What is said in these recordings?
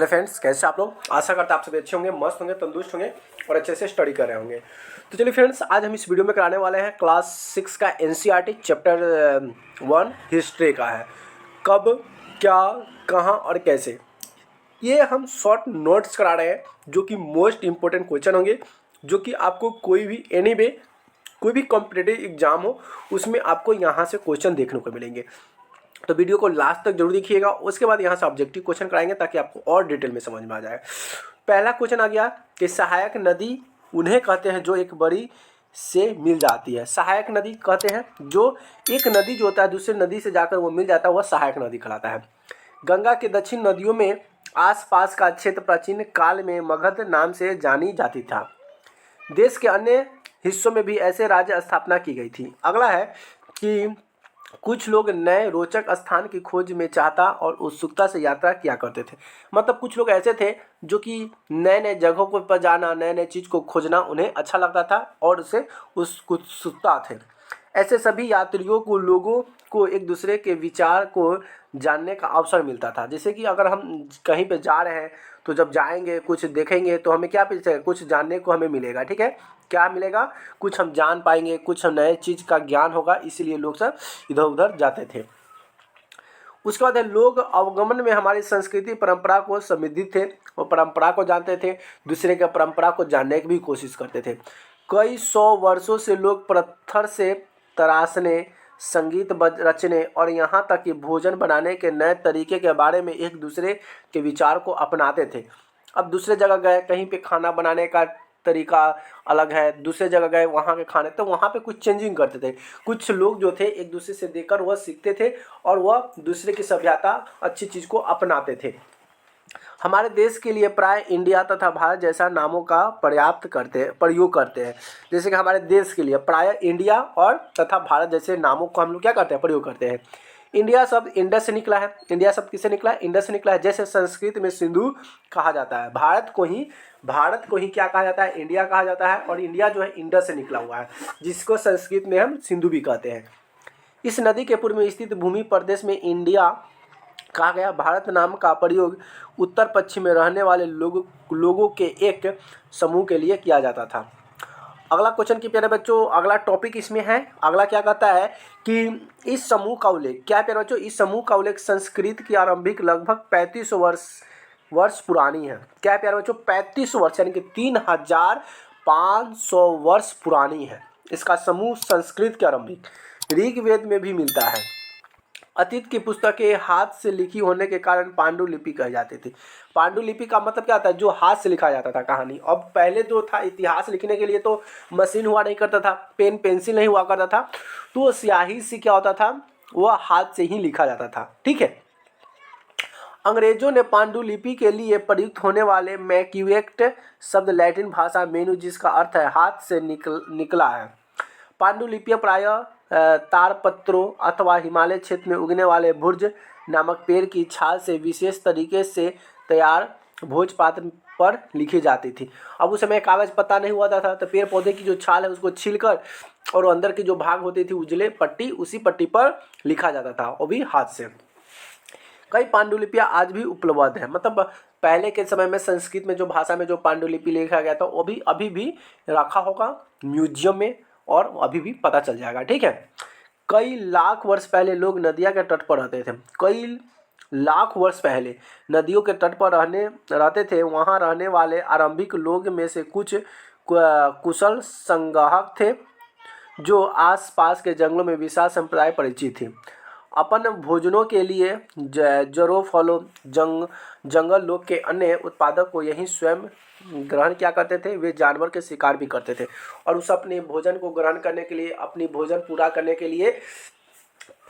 Hello friends, कैसे आप लोग। आशा करता आप सभी अच्छे होंगे, मस्त होंगे, तंदुरुस्त होंगे और अच्छे से स्टडी कर रहे होंगे। तो चलिए फ्रेंड्स, आज हम इस वीडियो में कराने वाले हैं क्लास 6 का एनसीईआरटी चैप्टर 1 हिस्ट्री का है। कब, क्या, कहाँ और कैसे, ये हम शॉर्ट नोट्स करा रहे हैं जो कि मोस्ट इंपॉर्टेंट क्वेश्चन होंगे, जो कि आपको कोई भी कोई भी कॉम्पिटिटिव एग्जाम हो उसमें आपको यहाँ से क्वेश्चन देखने को मिलेंगे। तो वीडियो को लास्ट तक जरूर देखिएगा। उसके बाद यहाँ से ऑब्जेक्टिव क्वेश्चन कराएंगे ताकि आपको और डिटेल में समझ में आ जाए। पहला क्वेश्चन आ गया कि सहायक नदी उन्हें कहते हैं जो एक बड़ी से मिल जाती है। सहायक नदी कहते हैं जो एक नदी जो होता है दूसरी नदी से जाकर वो मिल जाता है, वह सहायक नदी कहलाता है। गंगा के दक्षिण नदियों में आसपास का क्षेत्र प्राचीन काल में मगध नाम से जानी जाती था। देश के अन्य हिस्सों में भी ऐसे राज्य स्थापना की गई थी। अगला है कि कुछ लोग नए रोचक स्थान की खोज में चाहता और उत्सुकता से यात्रा किया करते थे। मतलब कुछ लोग ऐसे थे जो कि नए नए जगहों को पर जाना, नए नए चीज़ को खोजना उन्हें अच्छा लगता था और उससे उत्सुकता थे। ऐसे सभी यात्रियों को लोगों को एक दूसरे के विचार को जानने का अवसर मिलता था। जैसे कि अगर हम कहीं पे जा रहे हैं तो जब जाएंगे कुछ देखेंगे तो हमें क्या पीछे कुछ जानने को हमें मिलेगा। ठीक है, क्या मिलेगा, कुछ हम जान पाएंगे, कुछ हम नए चीज़ का ज्ञान होगा, इसीलिए लोग सब इधर उधर जाते थे। उसके बाद है लोग अवगमन में हमारी संस्कृति परंपरा को समृद्ध थे और परंपरा को जानते थे, दूसरे के परंपरा को जानने की भी कोशिश करते थे। कई सौ वर्षों से लोग पत्थर से तराशने, संगीत रचने और यहाँ तक कि भोजन बनाने के नए तरीके के बारे में एक दूसरे के विचार को अपनाते थे। अब दूसरे जगह गए, कहीं पे खाना बनाने का तरीका अलग है, दूसरे जगह गए वहाँ के खाने, तो वहाँ पे कुछ चेंजिंग करते थे। कुछ लोग जो थे एक दूसरे से देखकर वह सीखते थे और वह दूसरे की सभ्यता अच्छी चीज़ को अपनाते थे। हमारे देश के लिए प्राय इंडिया तथा भारत जैसा नामों का प्रयोग करते हैं। जैसे कि हमारे देश के लिए प्राय इंडिया और तथा भारत जैसे नामों को हम लोग क्या करते हैं, प्रयोग करते हैं। इंडिया शब्द इंडस से निकला है। इंडिया शब्द किससे निकला है, इंडस से निकला है। जैसे संस्कृत में सिंधु कहा जाता है, भारत को ही क्या कहा जाता है, इंडिया कहा जाता है। और इंडिया जो है इंडस से निकला हुआ है, जिसको संस्कृत में हम सिंधु भी कहते हैं। इस नदी के पूर्व में स्थित भूमि प्रदेश में इंडिया कहा गया। भारत नाम का प्रयोग उत्तर पश्चिम में रहने वाले लोगों के एक समूह के लिए किया जाता था। अगला क्वेश्चन की प्यारे बच्चों, अगला टॉपिक इसमें है। अगला क्या कहता है कि इस समूह का उल्लेख, क्या प्यारे बच्चों, इस समूह का उल्लेख संस्कृत की आरंभिक लगभग 3500 वर्ष पुरानी है। क्या प्यारे बच्चों, 3500 वर्ष यानी कि 3500 वर्ष पुरानी है इसका समूह संस्कृत के आरंभिक। ऋग्वेद में भी मिलता है। अतीत की पुस्तकें हाथ से लिखी होने के कारण पांडुलिपि कही जाती थी। पांडुलिपि का मतलब क्या था, जो हाथ से लिखा जाता था कहानी। अब पहले जो था इतिहास लिखने के लिए तो मशीन हुआ नहीं करता था, पेन पेंसिल नहीं हुआ करता था, तो स्याही से क्या होता था, वह हाथ से ही लिखा जाता था। ठीक है, अंग्रेजों ने पांडुलिपि के लिए प्रयुक्त होने वाले मैक्यूएक्ट शब्द लैटिन भाषा मेनू, जिसका अर्थ है हाथ से निकला है। पांडुलिपियाँ प्रायः ताड़पत्रों अथवा हिमालय क्षेत्र में उगने वाले भुर्ज नामक पेड़ की छाल से विशेष तरीके से तैयार भोजपत्र पर लिखी जाती थी। अब उस समय कागज पत्ता नहीं हुआ था, तो पेड़ पौधे की जो छाल है उसको छीलकर और अंदर की जो भाग होती थी उजले पट्टी, उसी पट्टी पर लिखा जाता था, वो भी हाथ से। कई पांडुलिपियाँ आज भी उपलब्ध हैं। मतलब पहले के समय में संस्कृत में जो भाषा में जो पांडुलिपि लिखा गया था वो भी अभी भी रखा होगा म्यूजियम में और अभी भी पता चल जाएगा। ठीक है, कई लाख वर्ष पहले लोग नदिया के तट पर रहते थे। कई लाख वर्ष पहले नदियों के तट पर रहते थे। वहाँ रहने वाले आरंभिक लोग में से कुछ कुशल संग्राहक थे जो आसपास के जंगलों में विशाल संप्रदाय परिचित थी। अपन भोजनों के लिए जड़ों, फलों, जंगल लोग के अन्य उत्पादक को यही स्वयं ग्रहण क्या करते थे, वे जानवर के शिकार भी करते थे और उस अपने भोजन को ग्रहण करने के लिए, अपनी भोजन पूरा करने के लिए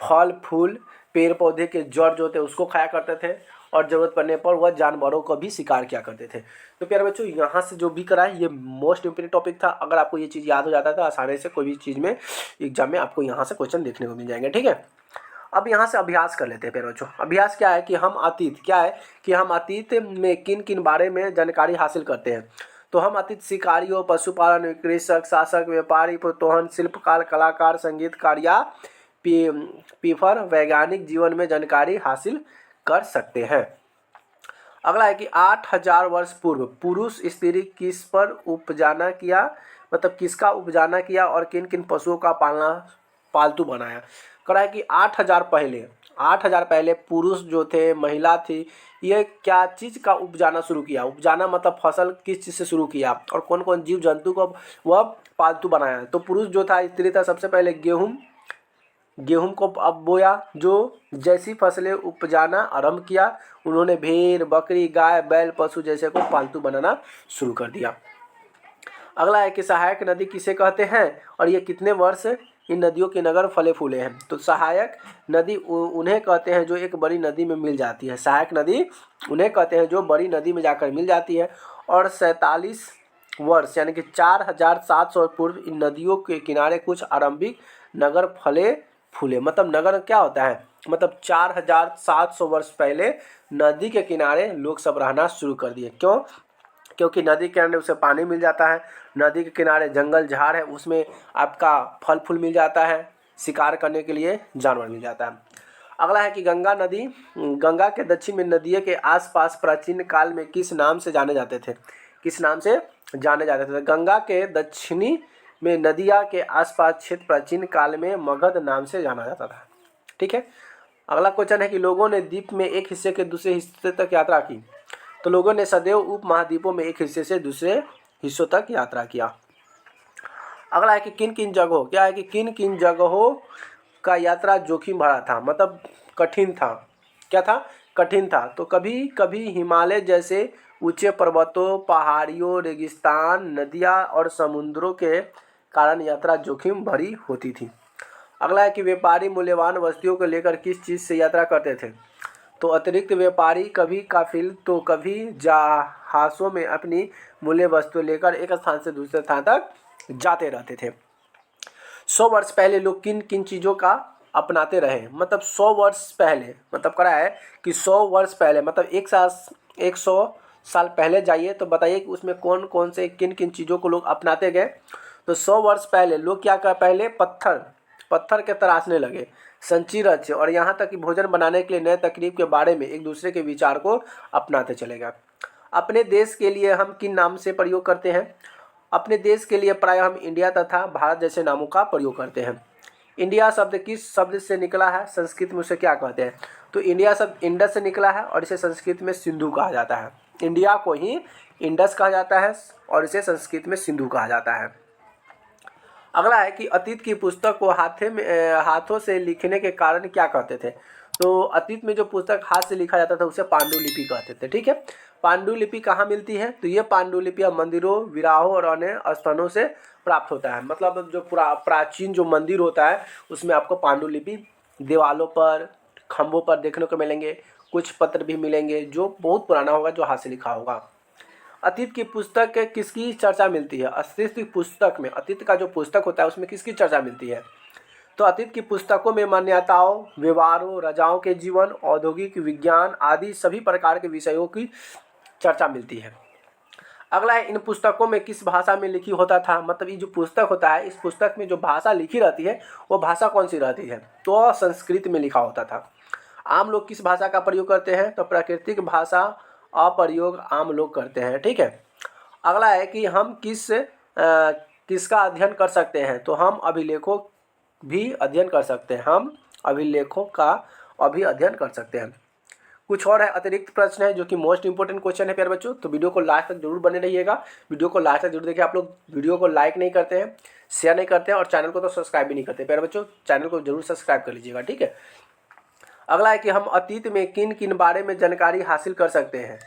फल फूल पेड़ पौधे के जड़ जो थे उसको खाया करते थे और ज़रूरत पड़ने पर वह जानवरों को भी शिकार किया करते थे। तो प्यारे बच्चों, यहाँ से जो भी करा है ये मोस्ट इंपोर्टेंट टॉपिक था। अगर आपको ये चीज़ याद हो जाता है तो आसानी से कोई भी चीज़ में एग्जाम में आपको यहाँ से क्वेश्चन देखने को मिल जाएंगे। ठीक है, अब यहाँ से अभ्यास कर लेते हैं प्यारे बच्चों। अभ्यास क्या है कि हम अतीत में किन किन बारे में जानकारी हासिल करते हैं। तो हम अतीत शिकारियों, पशुपालन, कृषक, शासक, व्यापारी, पुरोहित, शिल्पकार, कलाकार, संगीतकार या पीफर वैज्ञानिक जीवन में जानकारी हासिल कर सकते हैं। अगला है कि 8000 वर्ष पूर्व पुरुष स्त्री किस पर उपजाना किया, मतलब किसका उपजाना किया और किन किन पशुओं का पालना पालतू बनाया। करा है कि 8000 पहले पुरुष जो थे, महिला थी, ये क्या चीज़ का उपजाना शुरू किया। उपजाना मतलब फसल किस चीज़ से शुरू किया और कौन कौन जीव जंतु को वह पालतू बनाया। तो पुरुष जो था, स्त्री था, सबसे पहले गेहूं को अब बोया, जो जैसी फसलें उपजाना आरंभ किया उन्होंने भेड़, बकरी, गाय, बैल, पशु जैसे को पालतू बनाना शुरू कर दिया। अगला है कि सहायक नदी किसे कहते हैं और ये कितने वर्ष इन नदियों के नगर फले फूले हैं। तो सहायक नदी उन्हें कहते हैं जो एक बड़ी नदी में मिल जाती है। सहायक नदी उन्हें कहते हैं जो बड़ी नदी में जाकर मिल जाती है। और 47 वर्ष यानी कि 4700 पूर्व इन नदियों के किनारे कुछ आरंभिक नगर फले फूले। मतलब नगर क्या होता है, मतलब 4700 वर्ष पहले नदी के किनारे लोग सब रहना शुरू कर दिए। क्यों? क्योंकि नदी के किनारे उसे पानी मिल जाता है, नदी के किनारे जंगल झाड़ है, उसमें आपका फल फूल मिल जाता है, शिकार करने के लिए जानवर मिल जाता है। अगला है कि गंगा नदी, गंगा के दक्षिण में नदियों के आसपास प्राचीन काल में किस नाम से जाने जाते थे। किस नाम से जाने जाते थे? गंगा के दक्षिणी में नदिया के आसपास क्षेत्र प्राचीन काल में मगध नाम से जाना जाता था। ठीक है। अगला क्वेश्चन है कि लोगों ने द्वीप में एक हिस्से के दूसरे हिस्से तक यात्रा की। तो लोगों ने सदैव उप महाद्वीपों में एक हिस्से से दूसरे हिस्सों तक यात्रा किया। अगला है कि किन किन जगहों, क्या है कि किन किन जगहों का यात्रा जोखिम भरा था, मतलब कठिन था। क्या था? कठिन था। तो कभी कभी हिमालय जैसे ऊंचे पर्वतों, पहाड़ियों, रेगिस्तान, नदियाँ और समुद्रों के कारण यात्रा जोखिम भरी होती थी। अगला है कि व्यापारी मूल्यवान वस्तुओं को लेकर किस चीज़ से यात्रा करते थे। तो अतिरिक्त व्यापारी कभी काफिल तो कभी जहाज़ों में अपनी मूल्य वस्तु लेकर एक स्थान से दूसरे स्थान तक जाते रहते थे। 100 वर्ष पहले लोग किन किन चीज़ों का अपनाते रहे। मतलब 100 वर्ष पहले, मतलब करा है कि 100 वर्ष पहले मतलब 100 साल पहले जाइए तो बताइए कि उसमें कौन कौन से किन किन चीज़ों को लोग अपनाते गए। तो 100 वर्ष पहले लोग क्या कर, पहले पत्थर के तराशने लगे, संची रचे और यहाँ तक कि भोजन बनाने के लिए नए तकनीक के बारे में एक दूसरे के विचार को अपनाते चले गए। अपने देश के लिए हम किन नाम से प्रयोग करते हैं। अपने देश के लिए प्रायः हम इंडिया तथा भारत जैसे नामों का प्रयोग करते हैं। इंडिया शब्द किस शब्द से निकला है, संस्कृत में उसे क्या कहते हैं। तो इंडिया शब्द इंडस से निकला है और इसे संस्कृत में सिंधु कहा जाता है। इंडिया को ही इंडस कहा जाता है और इसे संस्कृत में सिंधु कहा जाता है। अगला है कि अतीत की पुस्तक को हाथों से लिखने के कारण क्या कहते थे। तो अतीत में जो पुस्तक हाथ से लिखा जाता था उसे पांडुलिपि कहते थे। ठीक है। पांडुलिपि कहाँ मिलती है। तो ये पांडुलिपियाँ मंदिरों, विराहों और अन्य स्थानों से प्राप्त होता है। मतलब जो प्राचीन जो मंदिर होता है उसमें आपको पांडुलिपि दीवालों पर, खंभों पर देखने को मिलेंगे। कुछ पत्र भी मिलेंगे जो बहुत पुराना होगा, जो हाथ से लिखा होगा। अतीत की पुस्तक किसकी चर्चा मिलती है। अतीत की पुस्तक में, अतीत का जो पुस्तक होता है उसमें किसकी चर्चा मिलती है। तो अतीत की पुस्तकों में मान्यताओं, व्यवहारों, राजाओं के जीवन, औद्योगिक विज्ञान आदि सभी प्रकार के विषयों की चर्चा मिलती है। अगला है इन पुस्तकों में किस भाषा में लिखी होता था। मतलब ये जो पुस्तक होता है, इस पुस्तक में जो भाषा लिखी रहती है वो भाषा कौन सी रहती है। तो संस्कृत में लिखा होता था। आम लोग किस भाषा का प्रयोग करते हैं। तो प्राकृतिक भाषा अप्रयोग आम लोग करते हैं। ठीक है। अगला है कि हम किसका अध्ययन कर सकते हैं। तो हम अभिलेखों भी अध्ययन कर सकते हैं। हम अभिलेखों का अभी अध्ययन कर सकते हैं। कुछ और है अतिरिक्त प्रश्न है जो कि मोस्ट इंपोर्टेंट क्वेश्चन है प्यारे बच्चों। तो वीडियो को लास्ट तक जरूर बने रहिएगा। वीडियो को लास्ट तक जरूर देखिए। आप लोग वीडियो को लाइक नहीं करते हैं, शेयर नहीं करते हैं और चैनल को तो सब्सक्राइब भी नहीं करते। प्यारे बच्चों चैनल को जरूर सब्सक्राइब कर लीजिएगा। ठीक है। अगला है कि हम अतीत में किन किन बारे में जानकारी हासिल कर सकते हैं।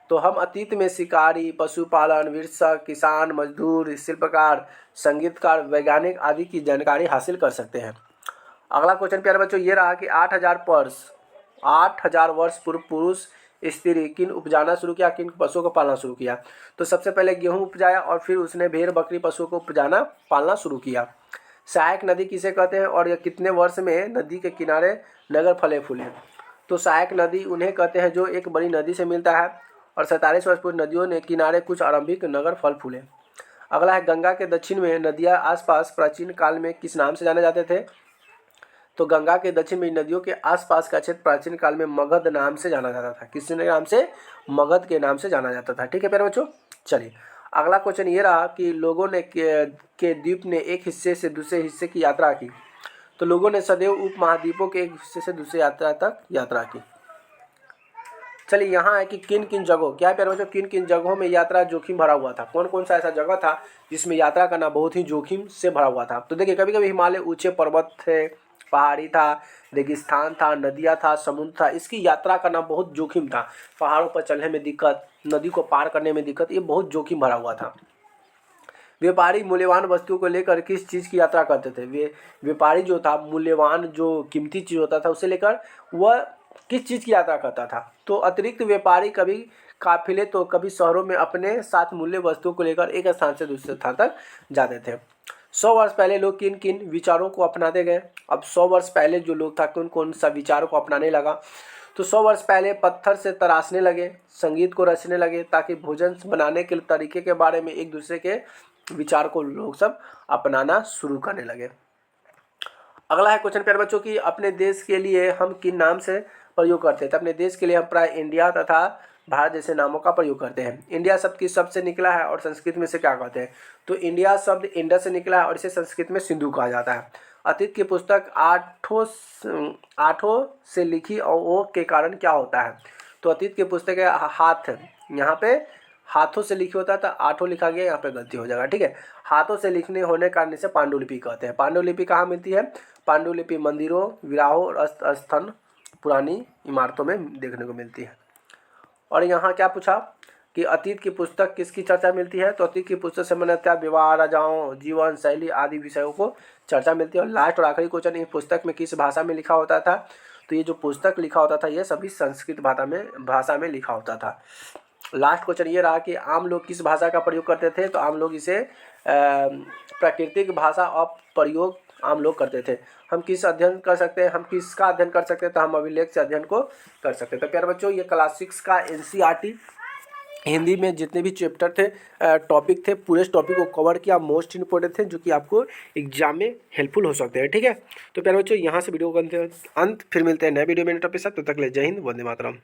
तो हम अतीत में शिकारी, पशुपालन, वृक्षक, किसान, मजदूर, शिल्पकार, संगीतकार, वैज्ञानिक आदि की जानकारी हासिल कर सकते हैं। अगला क्वेश्चन प्यारे बच्चों ये रहा कि 8000 वर्ष पूर्व पुरुष स्त्री किन उपजाना शुरू किया, किन पशुओं को पालना शुरू किया। तो सबसे पहले गेहूँ उपजाया और फिर उसने भेड़, बकरी, पशुओं को उपजाना पालना शुरू किया। सहायक नदी किसे कहते हैं और यह कितने वर्ष में नदी के किनारे नगर फले फूले। तो सहायक नदी उन्हें कहते हैं जो एक बड़ी नदी से मिलता है और 47 वर्ष पूर्व नदियों ने किनारे कुछ आरंभिक नगर फल फूले। अगला है गंगा के दक्षिण में नदियाँ आसपास प्राचीन काल में किस नाम से जाने जाते थे। तो गंगा के दक्षिण में नदियों के आसपास का क्षेत्र प्राचीन काल में मगध नाम से जाना जाता था। किस नाम से? मगध के नाम से जाना जाता था। ठीक है प्यारे बच्चों। चलिए अगला क्वेश्चन ये रहा कि लोगों ने के द्वीप ने एक हिस्से से दूसरे हिस्से की यात्रा की। तो लोगों ने सदैव उपमहाद्वीपों के एक हिस्से से दूसरे यात्रा तक यात्रा की। चलिए यहाँ है कि किन किन जगहों, क्या प्यारे बच्चों, किन किन जगहों में यात्रा जोखिम भरा हुआ था। कौन कौन सा ऐसा जगह था जिसमें यात्रा करना बहुत ही जोखिम से भरा हुआ था। तो देखिए कभी कभी हिमालय ऊंचे पर्वत थे, पहाड़ी था, रेगिस्तान था, नदियाँ था, समुद्र था, इसकी यात्रा करना बहुत जोखिम था। पहाड़ों पर चलने में दिक्कत, नदी को पार करने में दिक्कत, ये बहुत जोखिम भरा हुआ था। व्यापारी मूल्यवान वस्तुओं को लेकर किस चीज़ की यात्रा करते थे? व्यापारी जो था मूल्यवान जो कीमती चीज़ होता था उसे लेकर वह किस चीज़ की यात्रा करता था? तो अतिरिक्त व्यापारी कभी काफिले तो कभी शहरों में अपने साथ मूल्य वस्तुओं को लेकर एक स्थान से दूसरे स्थान तक जाते थे। 100 वर्ष पहले लोग किन किन विचारों को अपनाते गए? अब 100 वर्ष पहले जो लोग था कौन कौन सा विचारों को अपनाने लगा? तो 100 वर्ष पहले पत्थर से तराशने लगे, संगीत को रचने लगे, ताकि भोजन बनाने के तरीके के बारे में एक दूसरे के विचार को लोग सब अपनाना शुरू करने लगे। अगला है क्वेश्चन प्यारे बच्चों की अपने देश के लिए हम किन नाम से प्रयोग करते हैं? तो अपने देश के लिए हम प्राय इंडिया तथा भारत जैसे नामों का प्रयोग करते हैं। इंडिया शब्द किस शब्द से निकला है और संस्कृत में से क्या कहते हैं? तो इंडिया शब्द इंडस से निकला है और इसे संस्कृत में सिंधु कहा जाता है। अतीत की पुस्तक आठों से लिखी और ओ के कारण क्या होता है? तो अतीत की पुस्तक है हाथ, यहाँ पे हाथों से लिखी होता था, आठों लिखा गया, यहाँ पे गलती हो जाएगा। ठीक है, हाथों से लिखने होने कारण इसे पांडुलिपि कहते हैं। पांडुलिपि कहाँ मिलती है? पांडुलिपि मंदिरों, विराहों और स्थल पुरानी इमारतों में देखने को मिलती है। और यहाँ क्या पूछा कि अतीत की पुस्तक किसकी चर्चा मिलती है? तो अतीत की पुस्तक से सामान्यतः विवाह, राजाओं, जीवन शैली आदि विषयों को चर्चा मिलती है। और लास्ट और आखिरी क्वेश्चन, इस पुस्तक में किस भाषा में लिखा होता था? तो ये जो पुस्तक लिखा होता था ये सभी संस्कृत भाषा में लिखा होता था। लास्ट क्वेश्चन ये रहा कि आम लोग किस भाषा का प्रयोग करते थे? तो आम लोग इसे प्राकृतिक भाषा और प्रयोग आम लोग करते थे। हम किस अध्ययन कर सकते हैं, हम किसका अध्ययन कर सकते हैं? तो हम अभिलेख से अध्ययन को कर सकते हैं। तो प्यारे बच्चों ये क्लास 6 का एनसीईआरटी हिंदी में जितने भी चैप्टर थे, टॉपिक थे, पूरे टॉपिक को कवर किया, मोस्ट इंपॉर्टेंट थे जो कि आपको एग्जाम में हेल्पफुल हो सकते हैं। ठीक है, तो प्यारे बच्चों यहाँ से वीडियो को अंत, फिर मिलते हैं नए वीडियो में टॉपिक के साथ। तब तक ले जय हिंद, वंदे मातरम।